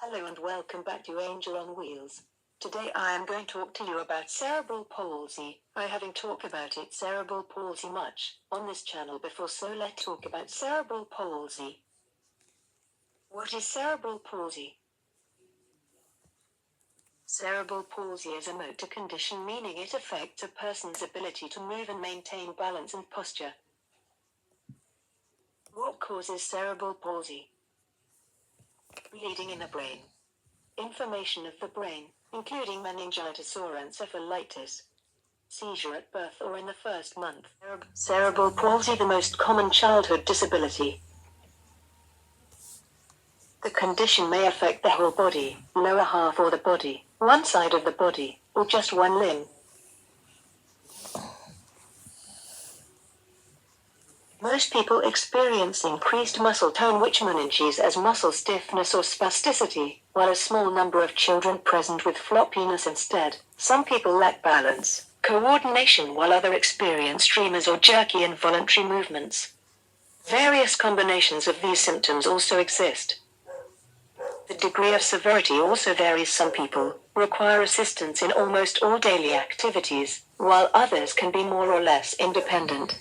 Hello and welcome back to Angel on Wheels. Today I am going to talk to you about cerebral palsy. I haven't talked about cerebral palsy much on this channel before, so let's talk about cerebral palsy. What is cerebral palsy? Cerebral palsy is a motor condition, meaning it affects a person's ability to move and maintain balance and posture. What causes cerebral palsy? Bleeding in the brain. Inflammation of the brain, including meningitis or encephalitis. Seizure at birth or in the first month. Cerebral palsy, the most common childhood disability. The condition may affect the whole body, lower half or the body, one side of the body, or just one limb. Most people experience increased muscle tone, which meninges as muscle stiffness or spasticity, while a small number of children present with floppiness instead. Some people lack balance, coordination, while others experience tremors or jerky involuntary movements. Various combinations of these symptoms also exist. The degree of severity also varies. Some people require assistance in almost all daily activities, while others can be more or less independent.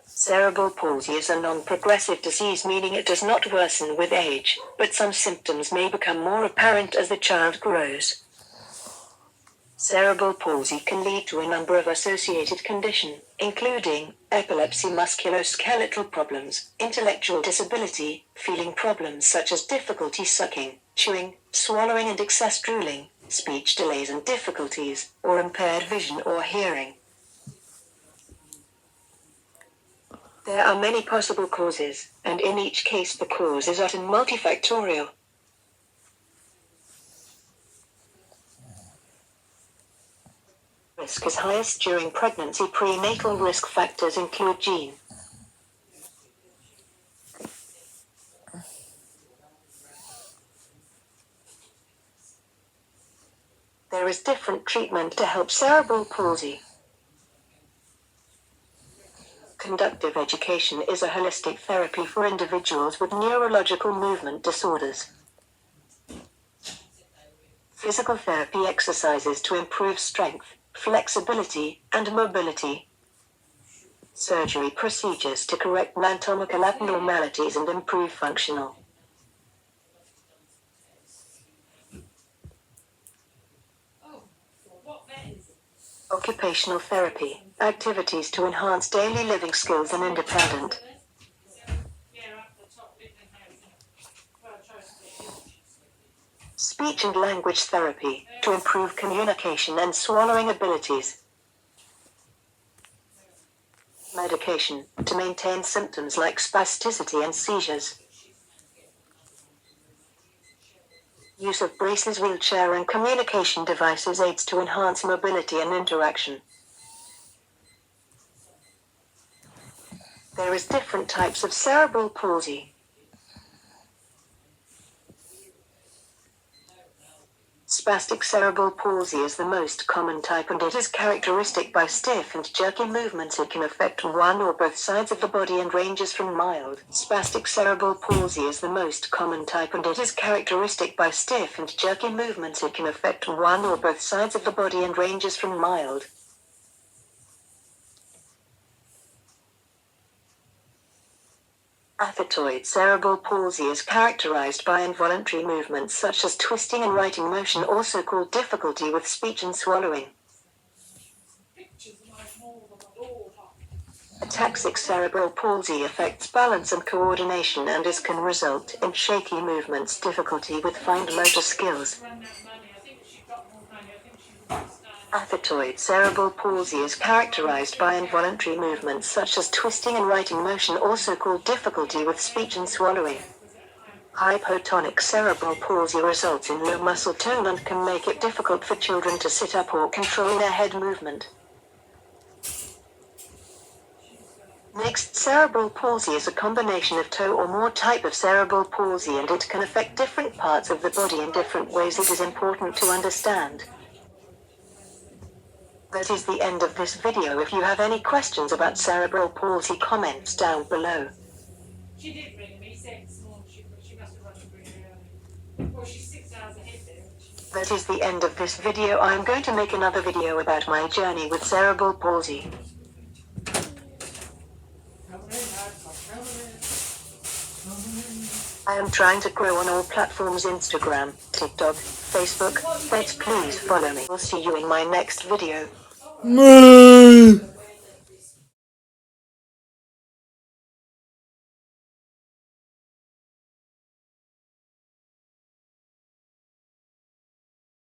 Cerebral palsy is a non-progressive disease, meaning it does not worsen with age, but some symptoms may become more apparent as the child grows. Cerebral palsy can lead to a number of associated conditions, including epilepsy, musculoskeletal problems, intellectual disability, feeling problems such as difficulty sucking, chewing, swallowing and excess drooling, speech delays and difficulties, or impaired vision or hearing. There are many possible causes, and in each case the cause is often multifactorial. Risk is highest during pregnancy. Prenatal risk factors include gene. There is different treatment to help cerebral palsy. Conductive education is a holistic therapy for individuals with neurological movement disorders. Physical therapy exercises to improve strength, flexibility, and mobility. Surgery procedures to correct anatomical abnormalities and improve functional. Occupational therapy, activities to enhance daily living skills and independence. Speech and language therapy, to improve communication and swallowing abilities. Medication, to maintain symptoms like spasticity and seizures. Use of braces, wheelchair and communication devices aids to enhance mobility and interaction. There is different types of cerebral palsy. Spastic cerebral palsy is the most common type, and it is characteristic by stiff and jerky movements. It can affect one or both sides of the body and ranges from mild. Spastic cerebral palsy is the most common type, and it is characteristic by stiff and jerky movements. It can affect one or both sides of the body and ranges from mild. Athetoid cerebral palsy is characterized by involuntary movements such as twisting and writing motion, also called difficulty with speech and swallowing. Ataxic cerebral palsy affects balance and coordination and can result in shaky movements, difficulty with fine motor skills. Athetoid cerebral palsy is characterized by involuntary movements such as twisting and writing motion, also called difficulty with speech and swallowing. Hypotonic cerebral palsy results in low muscle tone and can make it difficult for children to sit up or control their head movement. Mixed cerebral palsy is a combination of two or more types of cerebral palsy, and it can affect different parts of the body in different ways. It is important to understand. That is the end of this video. If you have any questions about cerebral palsy, comments down below. She did ring me, said this morning she must have run really early. Well, she's 6 hours ahead there. That is the end of this video. I am going to make another video about my journey with cerebral palsy. I am trying to grow on all platforms: Instagram, TikTok, Facebook. Please follow me. I'll see you in my next video.